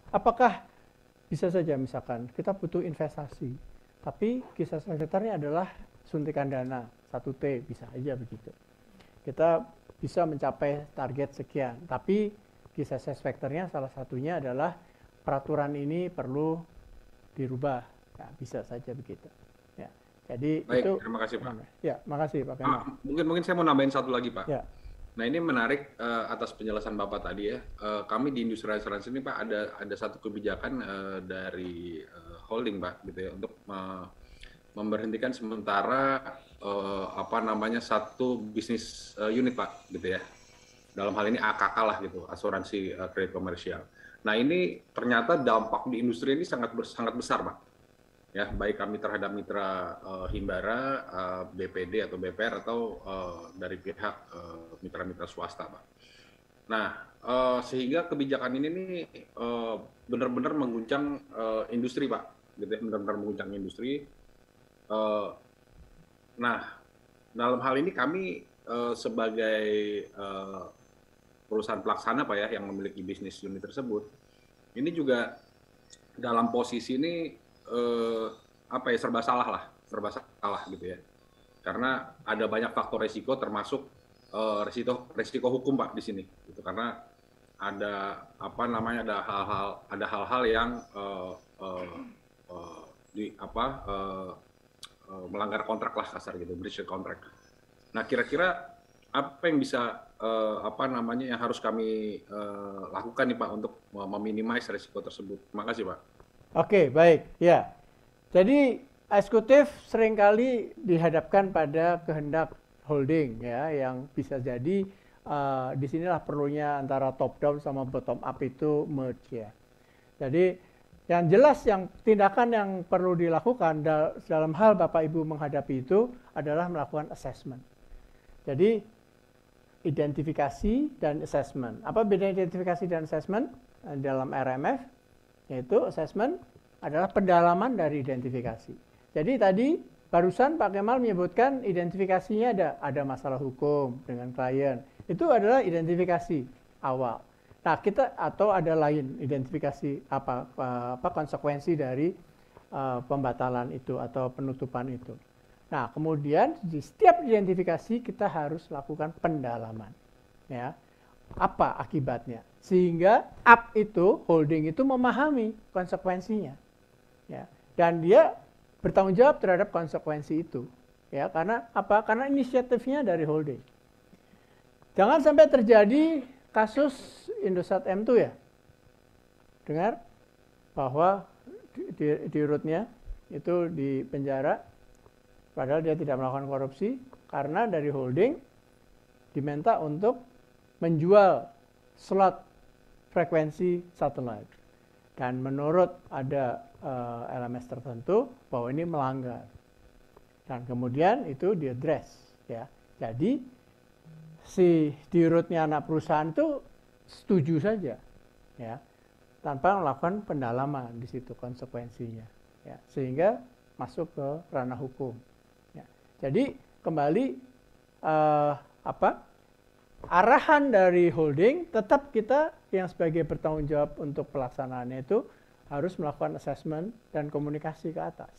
Apakah bisa saja misalkan kita butuh investasi, tapi kisah sektornya adalah suntikan dana 1T, bisa aja begitu. Kita bisa mencapai target sekian, tapi kisah success factor-nya salah satunya adalah peraturan ini perlu dirubah. Nah, bisa saja begitu. Ya. Jadi Baik, itu terima kasih Pak. ya, makasih Pak Kemal. Mungkin saya mau nambahin satu lagi Pak. Ya. Nah ini menarik atas penjelasan Bapak tadi ya. Kami di industri asuransi ini Pak ada satu kebijakan dari holding Pak gitu ya untuk memberhentikan sementara satu bisnis unit Pak gitu ya. Dalam hal ini AKK lah gitu, asuransi kredit komersial. Nah ini ternyata dampak di industri ini sangat besar Pak. Ya, baik kami terhadap mitra Himbara, BPD atau BPR atau dari pihak mitra-mitra swasta, Pak. Nah, sehingga kebijakan ini nih benar-benar mengguncang industri, Pak. Gitu ya, benar-benar mengguncang industri. Nah, dalam hal ini kami sebagai perusahaan pelaksana, Pak ya, yang memiliki bisnis unit tersebut, ini juga dalam posisi ini serba salah gitu ya, karena ada banyak faktor resiko termasuk resiko hukum Pak di sini gitu, karena ada hal-hal yang melanggar kontrak lah kasar gitu, breach kontrak. Nah kira-kira apa yang bisa yang harus kami lakukan nih Pak untuk meminimasi resiko tersebut? Terima kasih Pak. Oke, baik. Ya. Jadi eksekutif seringkali dihadapkan pada kehendak holding ya, yang bisa jadi disinilah perlunya antara top down sama bottom up itu merge ya. Jadi yang jelas yang tindakan yang perlu dilakukan dalam hal Bapak Ibu menghadapi itu adalah melakukan assessment. Jadi identifikasi dan assessment. Apa beda identifikasi dan assessment dalam RMF? Yaitu assessment adalah pendalaman dari identifikasi. Jadi tadi barusan Pak Kemal menyebutkan identifikasinya ada masalah hukum dengan klien. Itu adalah identifikasi awal. Nah, kita atau ada lain identifikasi apa konsekuensi dari pembatalan itu atau penutupan itu. Nah, kemudian di setiap identifikasi kita harus lakukan pendalaman. Ya. Apa akibatnya? Sehingga up itu, holding itu memahami konsekuensinya. Ya. Dan dia bertanggung jawab terhadap konsekuensi itu. Ya, karena apa? Karena inisiatifnya dari holding. Jangan sampai terjadi kasus Indosat M2 ya. Dengar bahwa di rootnya itu di penjara padahal dia tidak melakukan korupsi karena dari holding diminta untuk menjual slot frekuensi satelit. Dan menurut ada LMS tertentu bahwa ini melanggar. Dan kemudian itu diadres ya. Jadi si di rootnya anak perusahaan itu setuju saja ya, tanpa melakukan pendalaman di situ konsekuensinya ya, sehingga masuk ke ranah hukum ya. Jadi kembali arahan dari holding tetap kita yang sebagai bertanggung jawab untuk pelaksanaannya itu harus melakukan assessment dan komunikasi ke atas.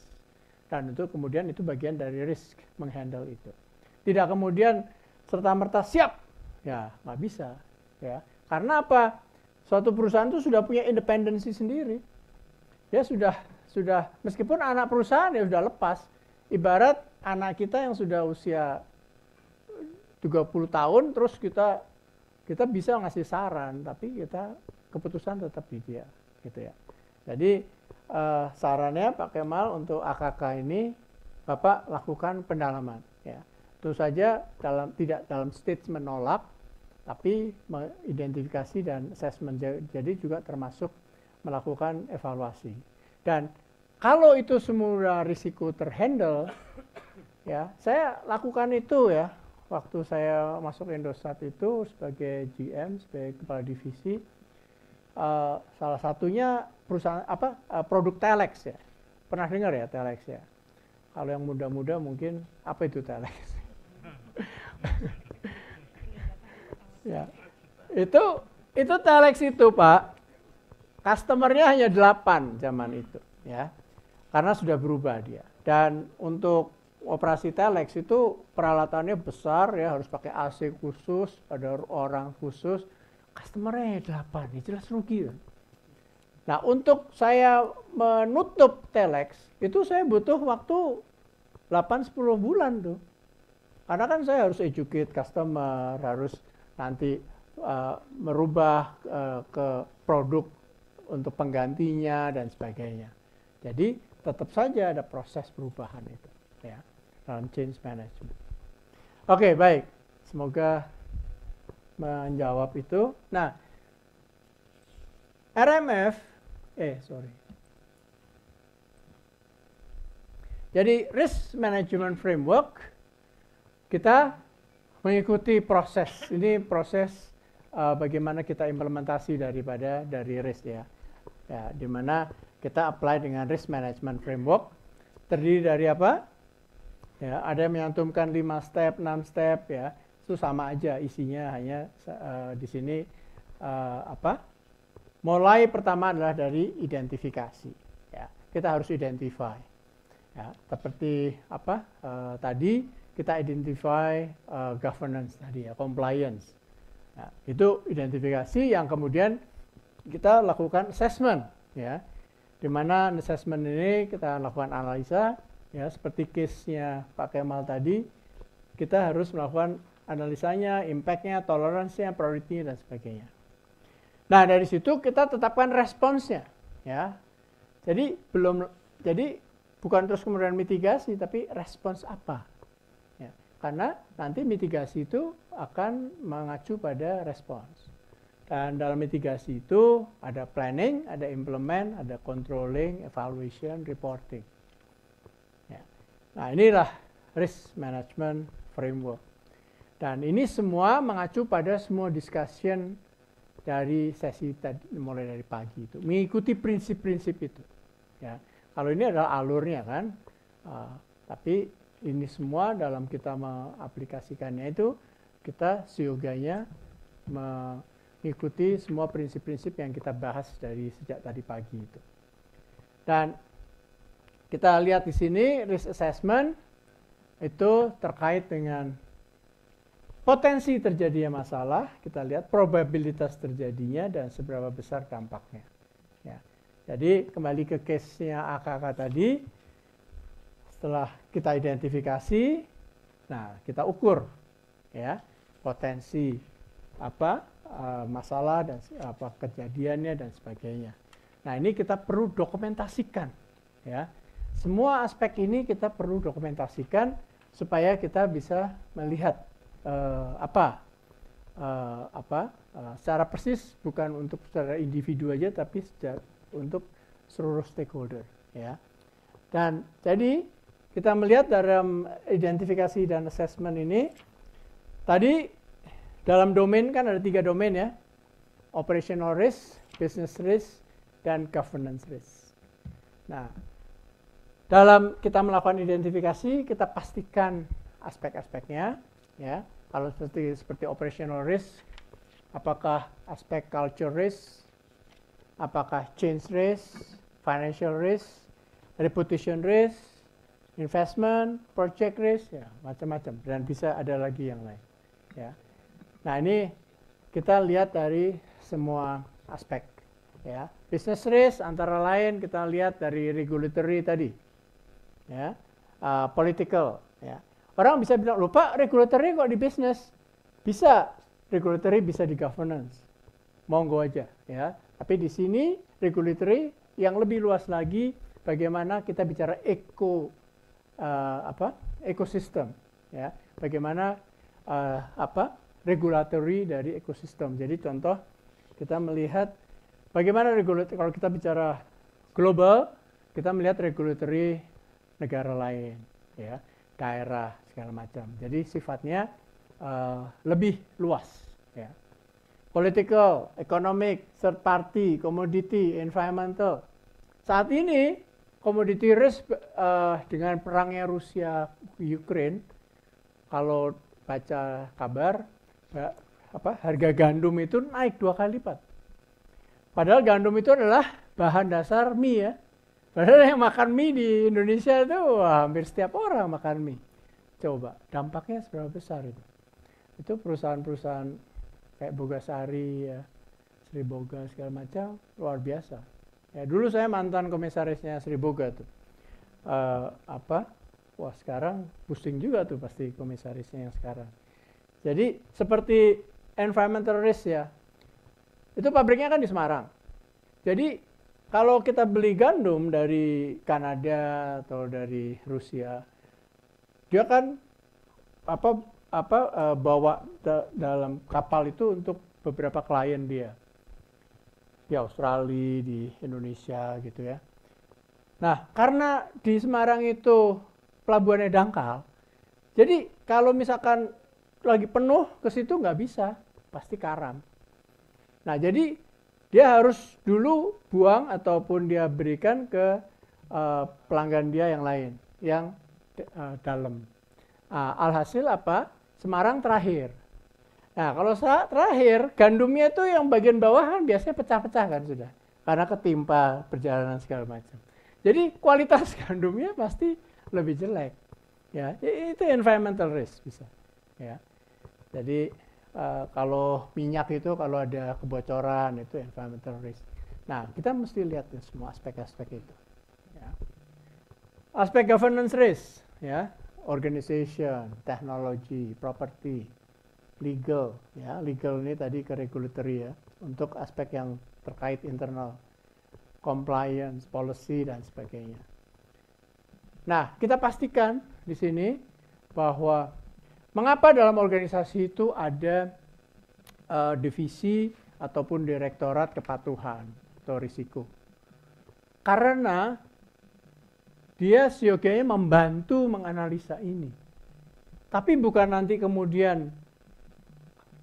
Dan itu kemudian itu bagian dari risk menghandle itu. Tidak kemudian serta-merta siap, ya nggak bisa. Ya. Karena apa? Suatu perusahaan itu sudah punya independensi sendiri. Dia sudah meskipun anak perusahaan ya sudah lepas. Ibarat anak kita yang sudah usia 30 tahun terus kita bisa ngasih saran, tapi keputusan tetap di dia, gitu ya. Jadi sarannya Pak Kemal untuk AKK ini Bapak lakukan pendalaman, ya. Tentu saja tidak dalam stage menolak, tapi mengidentifikasi dan assessment. Jadi juga termasuk melakukan evaluasi. Dan kalau itu semua risiko terhandle, ya saya lakukan itu ya. Waktu saya masuk Indosat itu sebagai GM, sebagai kepala divisi, salah satunya perusahaan produk Telex ya. Pernah dengar ya Telex ya? Kalau yang muda-muda mungkin apa itu Telex? Ya. Itu Telex itu Pak. Customer-nya hanya 8 zaman itu, ya. Karena sudah berubah dia. Dan untuk operasi telex itu peralatannya besar ya, harus pakai AC khusus, ada orang khusus. Customer-nya 8, ya jelas rugi. Nah, untuk saya menutup telex itu saya butuh waktu 8-10 bulan tuh. Karena kan saya harus educate customer, harus nanti merubah ke produk untuk penggantinya dan sebagainya. Jadi tetap saja ada proses perubahan itu, ya, dalam change management. Oke, baik. Semoga menjawab itu. Nah, RMF, Jadi risk management framework kita mengikuti proses. Ini proses bagaimana kita implementasi dari risk ya. Ya, di mana kita apply dengan risk management framework terdiri dari apa? Ya, ada yang menyantumkan 5 step, 6 step ya. Itu sama aja isinya, hanya di sini mulai pertama adalah dari identifikasi. Ya, kita harus identify. Ya, seperti tadi kita identify governance tadi ya, compliance. Nah, itu identifikasi yang kemudian kita lakukan assessment ya. Di mana assessment ini kita lakukan analisa ya, seperti case-nya Pak Kemal tadi, kita harus melakukan analisanya, impact-nya, toleransinya, priority-nya dan sebagainya. Nah, dari situ kita tetapkan responsnya ya. Jadi bukan terus kemudian mitigasi, tapi respons apa? Ya, karena nanti mitigasi itu akan mengacu pada respons. Dan dalam mitigasi itu ada planning, ada implement, ada controlling, evaluation, reporting. Ya. Nah, inilah risk management framework. Dan ini semua mengacu pada semua discussion dari sesi tadi, mulai dari pagi itu, mengikuti prinsip-prinsip itu. Ya. Kalau ini adalah alurnya kan, tapi ini semua dalam kita mengaplikasikannya itu kita seyoganya mengikuti semua prinsip-prinsip yang kita bahas dari sejak tadi pagi itu. Dan kita lihat di sini risk assessment itu terkait dengan potensi terjadinya masalah, kita lihat probabilitas terjadinya dan seberapa besar dampaknya. Ya. Jadi kembali ke case-nya AKK tadi, setelah kita identifikasi, nah kita ukur ya potensi masalah dan kejadiannya dan sebagainya. Nah, ini kita perlu dokumentasikan ya. Semua aspek ini kita perlu dokumentasikan supaya kita bisa melihat secara persis, bukan untuk secara individu aja, tapi untuk seluruh stakeholder ya. Dan jadi kita melihat dalam identifikasi dan assessment ini tadi dalam domain kan ada 3 domain ya, operational risk, business risk, dan governance risk. Nah, dalam kita melakukan identifikasi kita pastikan aspek-aspeknya ya. Kalau seperti operational risk, apakah aspek culture risk, apakah change risk, financial risk, reputation risk, investment, project risk, ya macam-macam, dan bisa ada lagi yang lain. Ya. Nah, ini kita lihat dari semua aspek. Ya. Business risk antara lain kita lihat dari regulatory tadi, ya, political. Ya. Orang bisa bilang, lupa regulatory kok di business? Bisa, regulatory bisa di governance. Monggo aja, ya. Tapi di sini regulatory yang lebih luas lagi, bagaimana kita bicara ekosistem, ya. Bagaimana regulatory dari ekosistem. Jadi contoh kita melihat bagaimana regulatory, kalau kita bicara global, kita melihat regulatory negara lain, ya, daerah segala macam. Jadi sifatnya lebih luas, ya. Political, economic, third party, commodity, environmental. Saat ini commodity risk dengan perangnya Rusia Ukraine, kalau baca kabar harga gandum itu naik 2 kali lipat. Padahal gandum itu adalah bahan dasar mie ya. Padahal yang makan mie di Indonesia itu wah, hampir setiap orang makan mie. Coba dampaknya seberapa besar itu. Itu perusahaan-perusahaan kayak Bogasari ya, Sri Boga segala macam luar biasa. Ya dulu saya mantan komisarisnya Sri Boga tuh. Wah sekarang pusing juga tuh pasti komisarisnya yang sekarang. Jadi seperti environmental risk ya, itu pabriknya kan di Semarang. Jadi kalau kita beli gandum dari Kanada atau dari Rusia, dia kan bawa dalam kapal itu untuk beberapa klien dia di Australia, di Indonesia gitu ya. Nah, karena di Semarang itu pelabuhannya dangkal, jadi kalau misalkan lagi penuh ke situ nggak bisa, pasti karam. Nah, jadi dia harus dulu buang ataupun dia berikan ke pelanggan dia yang lain, yang dalam. Alhasil apa? Semarang terakhir. Nah, kalau terakhir, gandumnya itu yang bagian bawah kan biasanya pecah-pecah kan sudah. Karena ketimpa perjalanan segala macam. Jadi kualitas gandumnya pasti lebih jelek. Ya, itu environmental risk bisa. Ya. Jadi kalau minyak itu kalau ada kebocoran itu environmental risk. Nah, kita mesti lihat ya, semua aspek-aspek itu. Ya. Aspek governance risk, ya, organization, technology, property, legal. Ya, legal ini tadi ke regulatory ya, untuk aspek yang terkait internal, compliance, policy dan sebagainya. Nah, kita pastikan di sini bahwa mengapa dalam organisasi itu ada divisi ataupun direktorat kepatuhan atau risiko. Karena dia seyogianya membantu menganalisa ini. Tapi bukan nanti kemudian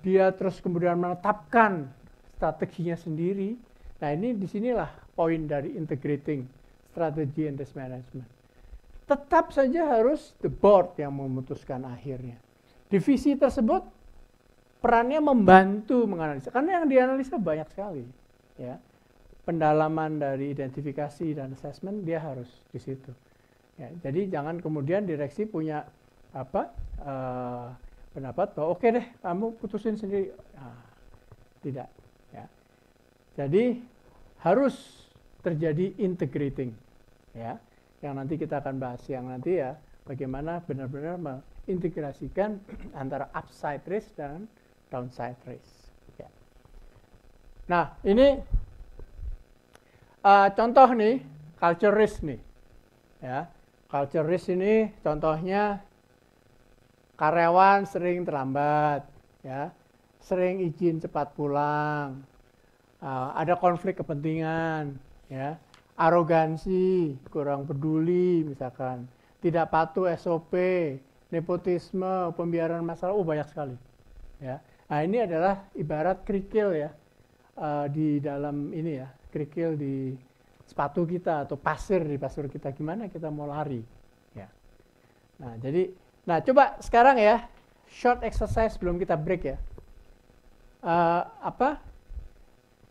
dia terus kemudian menetapkan strateginya sendiri. Nah, ini disinilah poin dari integrating strategy and risk management. Tetap saja harus the board yang memutuskan akhirnya. Divisi tersebut perannya membantu menganalisa, karena yang dianalisa banyak sekali. Ya, pendalaman dari identifikasi dan assessment dia harus di situ. Ya, jadi jangan kemudian direksi punya pendapat bahwa oke deh kamu putusin sendiri. Nah, tidak. Ya. Jadi harus terjadi integrating. Ya. Yang nanti kita akan bahas yang nanti ya, bagaimana benar-benar mengintegrasikan antara upside risk dan downside risk. Ya. Nah, ini contoh nih, culture risk nih. Ya, culture risk ini contohnya karyawan sering terlambat, ya, sering izin cepat pulang, ada konflik kepentingan, ya. Arogansi, kurang peduli misalkan, tidak patuh SOP, nepotisme, pembiaran masalah, banyak sekali. Ya. Nah, ini adalah ibarat kerikil ya, di dalam ini ya, kerikil di sepatu kita atau pasir di pasir kita, gimana kita mau lari. Ya. Nah, coba sekarang ya, short exercise sebelum kita break ya.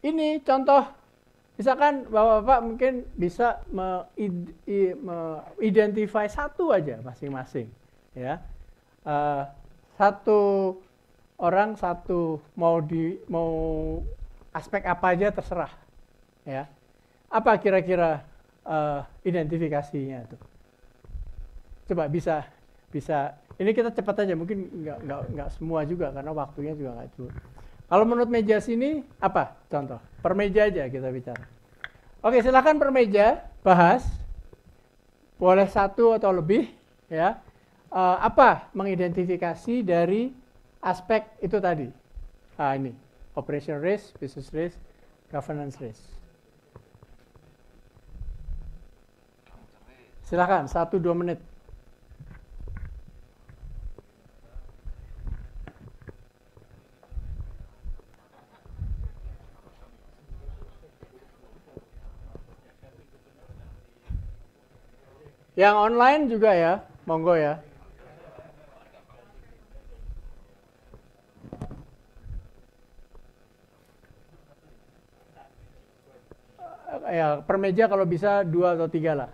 Ini contoh. Misalkan Bapak-Bapak mungkin bisa identify satu aja masing-masing, ya. Satu orang satu mau aspek apa aja terserah, ya. Apa kira-kira identifikasinya tuh? Coba bisa. Ini kita cepat aja, mungkin nggak semua juga karena waktunya juga nggak cukup. Kalau menurut meja sini, apa contoh? Per meja aja kita bicara. Oke, silakan per meja, bahas. Boleh satu atau lebih, ya. Apa mengidentifikasi dari aspek itu tadi? Ini, operation risk, business risk, governance risk. Silakan, 1-2 menit. Yang online juga ya, monggo ya. Ya, per meja kalau bisa 2 atau 3 lah.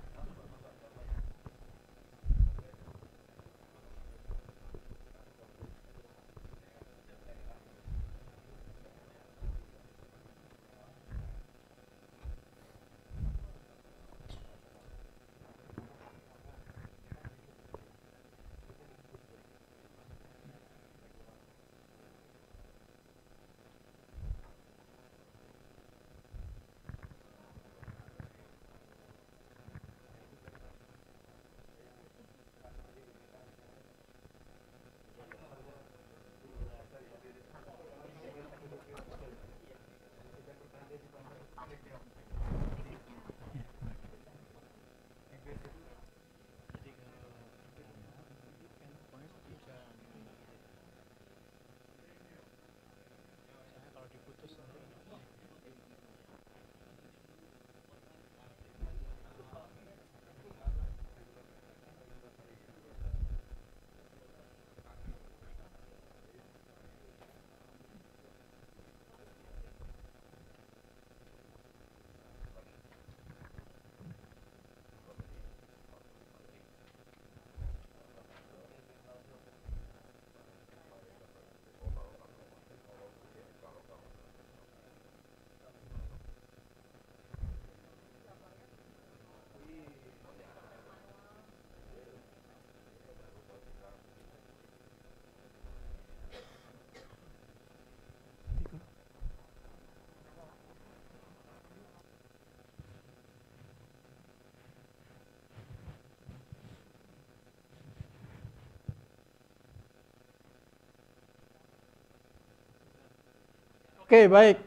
Oke, baik.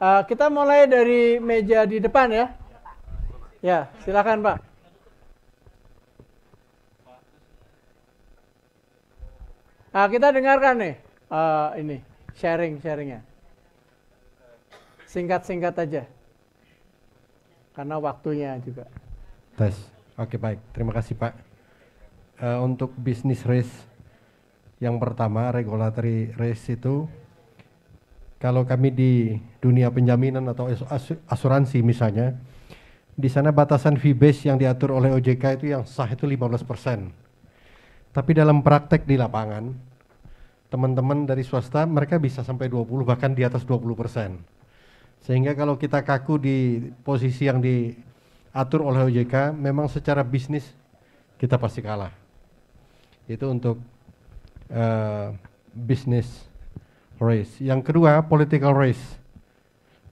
Kita mulai dari meja di depan ya. Ya, silakan Pak. Kita dengarkan nih, ini sharingnya. Singkat-singkat aja, karena waktunya juga. Tes, oke baik, terima kasih Pak. Untuk bisnis risk, yang pertama regulatory risk itu, kalau kami di dunia penjaminan atau asuransi misalnya, di sana batasan fee base yang diatur oleh OJK itu yang sah itu 15%. Tapi dalam praktek di lapangan, teman-teman dari swasta mereka bisa sampai 20, bahkan di atas 20%. Sehingga kalau kita kaku di posisi yang diatur oleh OJK, memang secara bisnis kita pasti kalah. Itu untuk bisnis risk. Yang kedua, political risk.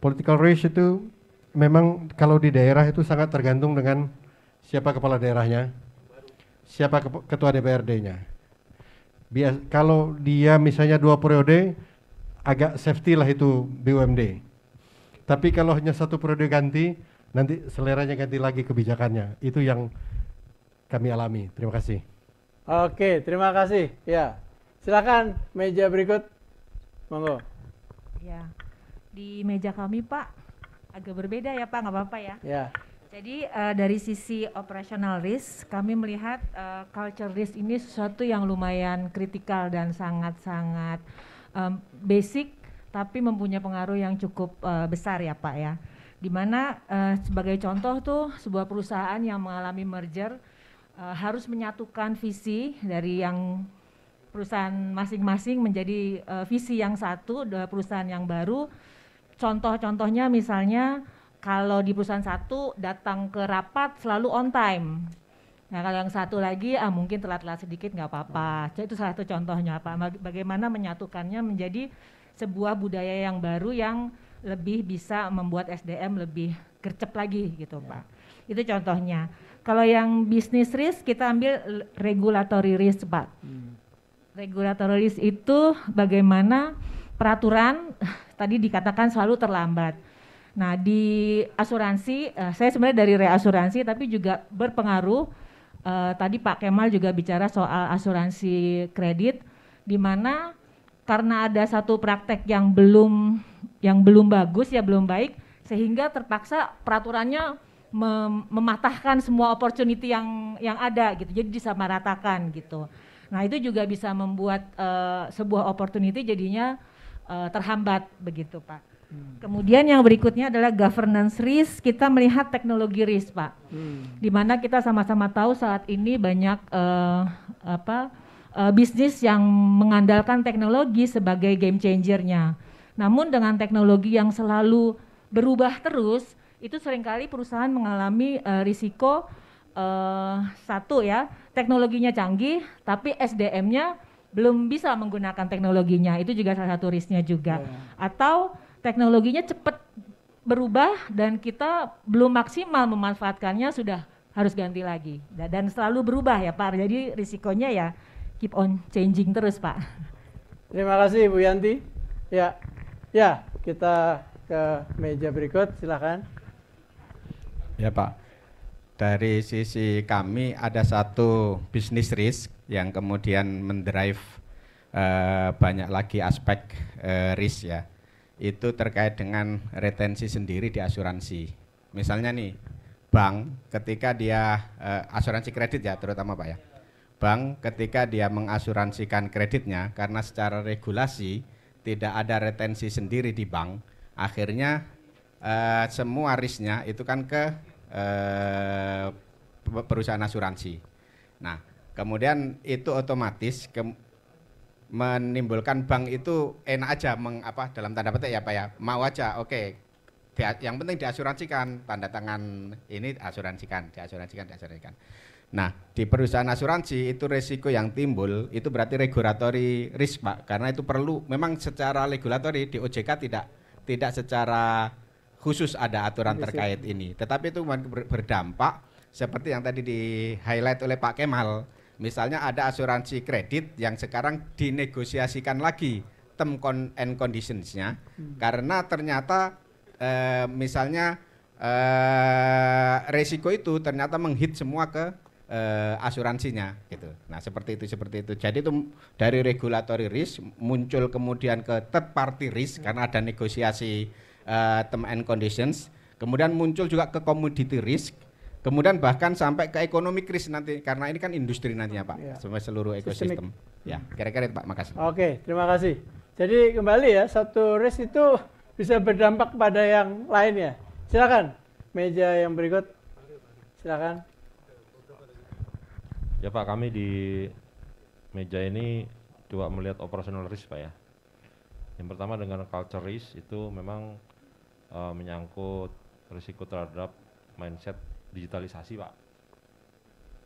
Political risk itu memang kalau di daerah itu sangat tergantung dengan siapa kepala daerahnya, siapa ketua DPRD-nya. Kalau dia misalnya 2 periode, agak safety lah itu BUMD. Tapi kalau hanya 1 periode ganti, nanti seleranya ganti lagi kebijakannya. Itu yang kami alami. Terima kasih. Oke, terima kasih. Ya, silakan meja berikut. Monggo. Ya, di meja kami Pak agak berbeda ya Pak, nggak apa-apa ya. Ya. Jadi dari sisi operational risk, kami melihat culture risk ini sesuatu yang lumayan kritikal dan sangat-sangat basic, tapi mempunyai pengaruh yang cukup besar ya Pak ya. Dimana sebagai contoh tuh sebuah perusahaan yang mengalami merger harus menyatukan visi dari yang perusahaan masing-masing menjadi visi yang satu, perusahaan yang baru. Contoh-contohnya misalnya kalau di perusahaan satu datang ke rapat selalu on time. Nah kalau yang satu lagi mungkin telat-telat sedikit nggak apa-apa. Itu salah satu contohnya Pak. Bagaimana menyatukannya menjadi sebuah budaya yang baru yang lebih bisa membuat SDM lebih gercep lagi gitu Pak. Itu contohnya. Kalau yang business risk kita ambil regulatory risk Pak. Regulatory risk itu bagaimana peraturan tadi dikatakan selalu terlambat. Nah di asuransi, saya sebenarnya dari reasuransi tapi juga berpengaruh. Tadi Pak Kemal juga bicara soal asuransi kredit, di mana karena ada satu praktek yang belum bagus ya, belum baik, sehingga terpaksa peraturannya mematahkan semua opportunity yang ada gitu, jadi disamaratakan gitu. Nah itu juga bisa membuat sebuah opportunity jadinya terhambat begitu Pak. Kemudian yang berikutnya adalah governance risk. Kita melihat teknologi risk, Pak. Di mana kita sama-sama tahu saat ini banyak bisnis yang mengandalkan teknologi sebagai game changer-nya. Namun dengan teknologi yang selalu berubah terus, itu seringkali perusahaan mengalami risiko satu ya, teknologinya canggih, tapi SDM-nya belum bisa menggunakan teknologinya. Itu juga salah satu risknya juga. Atau teknologinya cepat berubah dan kita belum maksimal memanfaatkannya, sudah harus ganti lagi. Dan selalu berubah ya Pak, jadi risikonya ya keep on changing terus Pak. Terima kasih Bu Yanti. Ya, kita ke meja berikut, silakan. Ya Pak, dari sisi kami ada satu business risk yang kemudian mendrive banyak lagi aspek risk ya. Itu terkait dengan retensi sendiri di asuransi. Misalnya nih, bank ketika dia asuransi kredit ya terutama Pak ya. Bank ketika dia mengasuransikan kreditnya karena secara regulasi tidak ada retensi sendiri di bank, akhirnya semua risknya itu kan ke perusahaan asuransi. Nah, kemudian itu otomatis menimbulkan bank itu enak aja dalam tanda petik ya Pak ya, mau aja oke. Yang penting diasuransikan, tanda tangan ini diasuransikan. Nah, di perusahaan asuransi itu resiko yang timbul itu berarti regulatory risk Pak, karena itu perlu memang secara regulatory di OJK tidak secara khusus ada aturan terkait ini, tetapi itu berdampak seperti yang tadi di highlight oleh Pak Kemal. Misalnya ada asuransi kredit yang sekarang dinegosiasikan lagi term and conditions-nya karena ternyata misalnya resiko itu ternyata menghit semua ke asuransinya gitu. Nah, seperti itu. Jadi itu dari regulatory risk muncul kemudian ke third party risk karena ada negosiasi term and conditions, kemudian muncul juga ke commodity risk. Kemudian bahkan sampai ke ekonomi risk nanti, karena ini kan industri nantinya Pak, sampai seluruh ekosistem. Ya, kira-kira itu Pak, makasih. Oke, terima kasih. Jadi kembali ya, satu risk itu bisa berdampak pada yang lain ya. Silakan, meja yang berikut. Silakan. Ya Pak, kami di meja ini coba melihat operational risk Pak ya. Yang pertama dengan culture risk itu memang menyangkut risiko terhadap mindset digitalisasi Pak,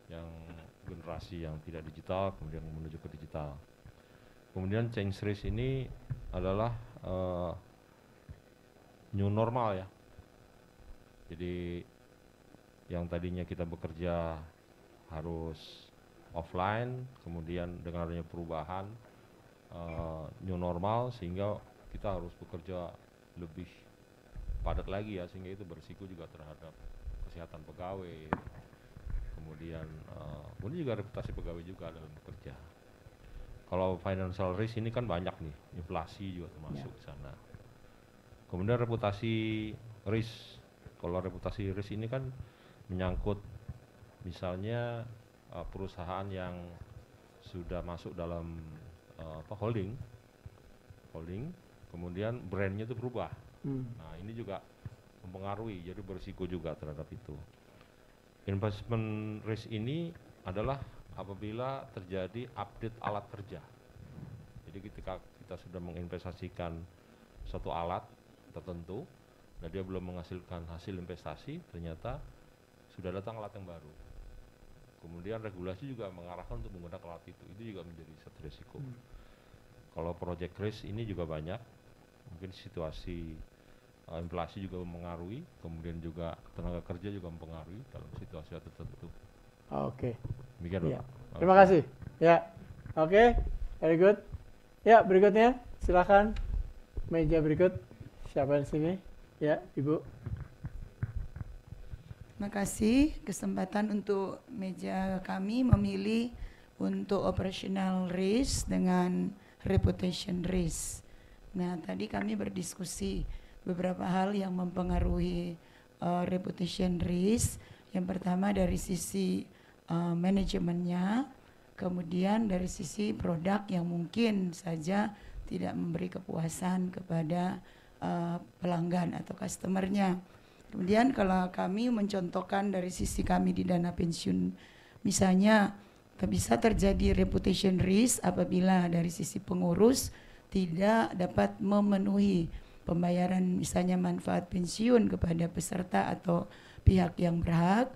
yang generasi yang tidak digital kemudian menuju ke digital. Kemudian change risk ini adalah new normal ya. Jadi yang tadinya kita bekerja harus offline, kemudian dengan adanya perubahan new normal sehingga kita harus bekerja lebih padat lagi ya, sehingga itu berisiko juga terhadap kesehatan pegawai, kemudian juga reputasi pegawai juga dalam bekerja. Kalau financial risk ini kan banyak nih, inflasi juga termasuk di sana. Kemudian reputasi risk, kalau reputasi risk ini kan menyangkut misalnya perusahaan yang sudah masuk dalam holding, kemudian brandnya itu berubah. Nah, ini juga mempengaruhi, jadi berisiko juga terhadap itu. Investment risk ini adalah apabila terjadi update alat kerja. Jadi ketika kita sudah menginvestasikan suatu alat tertentu, dan dia belum menghasilkan hasil investasi, ternyata sudah datang alat yang baru. Kemudian regulasi juga mengarahkan untuk menggunakan alat itu juga menjadi satu risiko. Kalau project risk ini juga banyak, mungkin situasi inflasi juga mempengaruhi, kemudian juga tenaga kerja juga mempengaruhi dalam situasi tertentu. Oke. Demikian Ya. Pak. Terima kasih. Ya. Oke, very good. Ya, berikutnya silakan meja berikut. Siapa di sini? Ya, Ibu. Terima kasih kesempatan untuk meja kami memilih untuk operational risk dengan reputation risk. Nah, tadi kami berdiskusi beberapa hal yang mempengaruhi reputation risk. Yang pertama dari sisi manajemennya, kemudian dari sisi produk yang mungkin saja tidak memberi kepuasan kepada pelanggan atau customernya. Kemudian kalau kami mencontohkan dari sisi kami di dana pensiun, misalnya bisa terjadi reputation risk apabila dari sisi pengurus tidak dapat memenuhi pembayaran misalnya manfaat pensiun kepada peserta atau pihak yang berhak,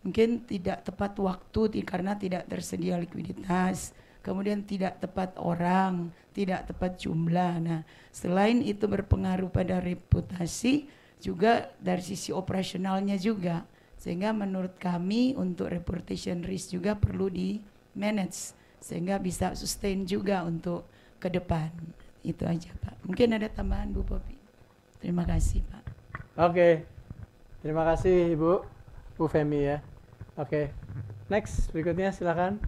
mungkin tidak tepat waktu karena tidak tersedia likuiditas, kemudian tidak tepat orang, tidak tepat jumlah. Nah, selain itu berpengaruh pada reputasi, juga dari sisi operasionalnya juga, sehingga menurut kami untuk reputation risk juga perlu di manage sehingga bisa sustain juga untuk ke depan. Itu aja Pak. Mungkin ada tambahan Bu Popi. Terima kasih Pak. Oke, terima kasih Ibu, Bu Femi ya. Oke, next berikutnya silakan.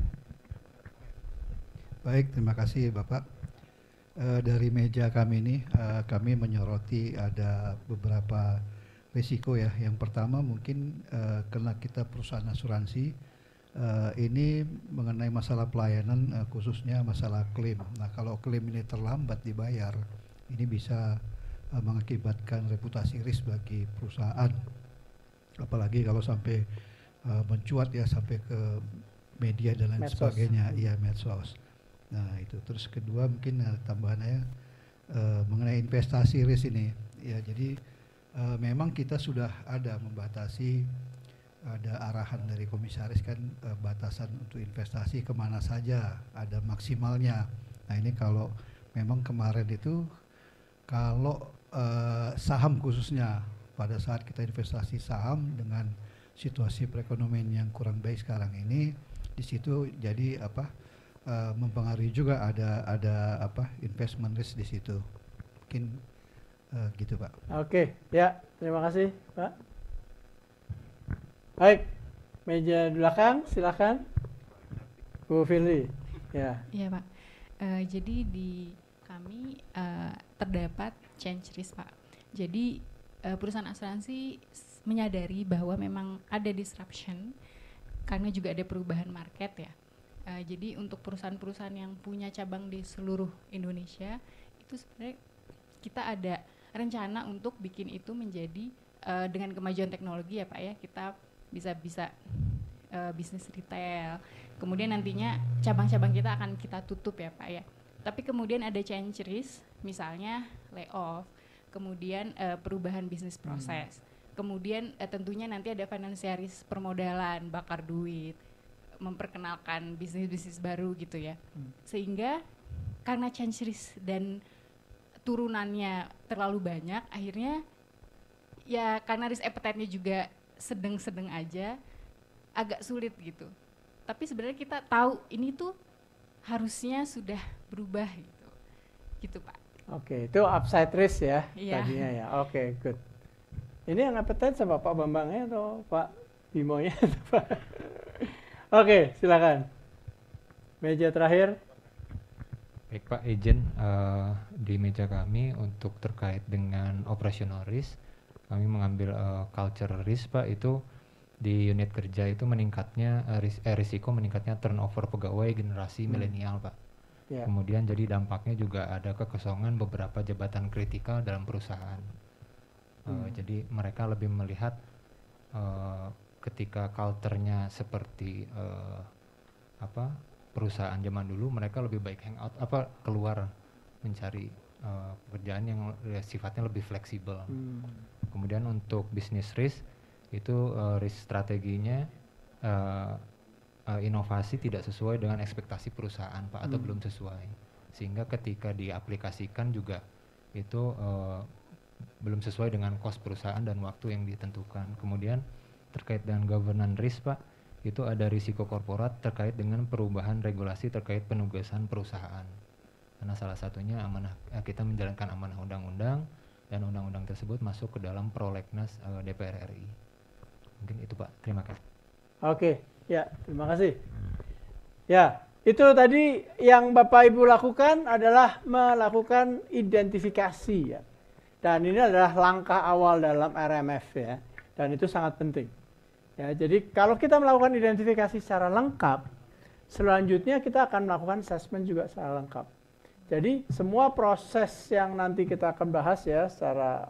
Baik, terima kasih Bapak. Dari meja kami ini, kami menyoroti ada beberapa risiko ya. Yang pertama mungkin karena kita perusahaan asuransi, ini mengenai masalah pelayanan, khususnya masalah klaim. Nah, kalau klaim ini terlambat dibayar, ini bisa mengakibatkan reputasi risk bagi perusahaan. Apalagi kalau sampai mencuat ya sampai ke media dan lain sebagainya, ya medsos. Nah itu, terus kedua mungkin tambahannya mengenai investasi risk ini, ya jadi memang kita sudah ada membatasi, ada arahan dari komisaris kan, batasan untuk investasi kemana saja, ada maksimalnya. Nah ini kalau memang kemarin itu kalau saham khususnya pada saat kita investasi saham dengan situasi perekonomian yang kurang baik sekarang ini, di situ jadi mempengaruhi juga ada investment risk di situ. Mungkin gitu Pak. Oke, ya terima kasih Pak. Baik, meja belakang silakan Bu Firly. Ya. Iya Pak. Jadi di kami terdapat change risk Pak. Jadi perusahaan asuransi menyadari bahwa memang ada disruption karena juga ada perubahan market ya. Jadi untuk perusahaan-perusahaan yang punya cabang di seluruh Indonesia itu sebenarnya kita ada rencana untuk bikin itu menjadi dengan kemajuan teknologi ya Pak ya, kita bisa bisnis retail. Kemudian nantinya cabang-cabang kita akan kita tutup ya Pak ya. Tapi kemudian ada change risk, misalnya layoff, kemudian perubahan bisnis proses. Kemudian tentunya nanti ada financial risk, permodalan, bakar duit, memperkenalkan bisnis-bisnis baru gitu ya. Sehingga karena change risk dan turunannya terlalu banyak, akhirnya ya karena risk appetite-nya juga sedang-sedang aja, agak sulit gitu. Tapi sebenarnya kita tahu ini tuh harusnya sudah berubah gitu. Gitu Pak. Oke, itu upside risk ya tadinya ya. Oke, good. Ini yang appetite sama Pak Bambangnya atau Pak Bimonya? Oke, silakan. Meja terakhir. Baik Pak, izin di meja kami untuk terkait dengan operational risk, kami mengambil culture risk Pak, itu di unit kerja itu meningkatnya risiko meningkatnya turnover pegawai generasi milenial Pak. Yeah. Kemudian jadi dampaknya juga ada kekosongan beberapa jabatan kritikal dalam perusahaan. Jadi mereka lebih melihat ketika culture-nya seperti perusahaan zaman dulu, mereka lebih baik hangout keluar mencari pekerjaan yang sifatnya lebih fleksibel. Kemudian untuk business risk itu risk strateginya inovasi tidak sesuai dengan ekspektasi perusahaan Pak, atau belum sesuai, sehingga ketika diaplikasikan juga itu belum sesuai dengan cost perusahaan dan waktu yang ditentukan. Kemudian terkait dengan governance risk Pak, itu ada risiko korporat terkait dengan perubahan regulasi terkait penugasan perusahaan, karena salah satunya kita menjalankan amanah undang-undang dan undang-undang tersebut masuk ke dalam prolegnas DPR RI. Mungkin itu Pak, terima kasih. Oke, ya terima kasih. Ya, itu tadi yang Bapak Ibu lakukan adalah melakukan identifikasi ya. Dan ini adalah langkah awal dalam RMF ya. Dan itu sangat penting. Ya, jadi kalau kita melakukan identifikasi secara lengkap, selanjutnya kita akan melakukan assessment juga secara lengkap. Jadi semua proses yang nanti kita akan bahas ya secara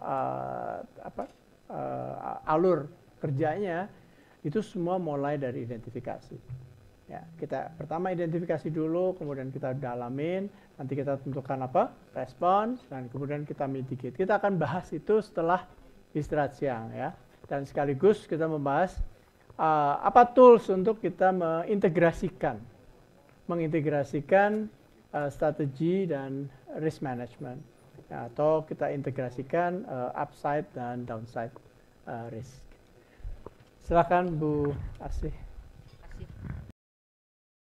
alur kerjanya itu semua mulai dari identifikasi. Ya, kita pertama identifikasi dulu, kemudian kita dalamin, nanti kita tentukan apa? Respons, dan kemudian kita mitigate. Kita akan bahas itu setelah istirahat siang ya. Dan sekaligus kita membahas apa tools untuk kita mengintegrasikan strategi dan risk management, ya, atau kita integrasikan upside dan downside risk. Silakan Bu Asih.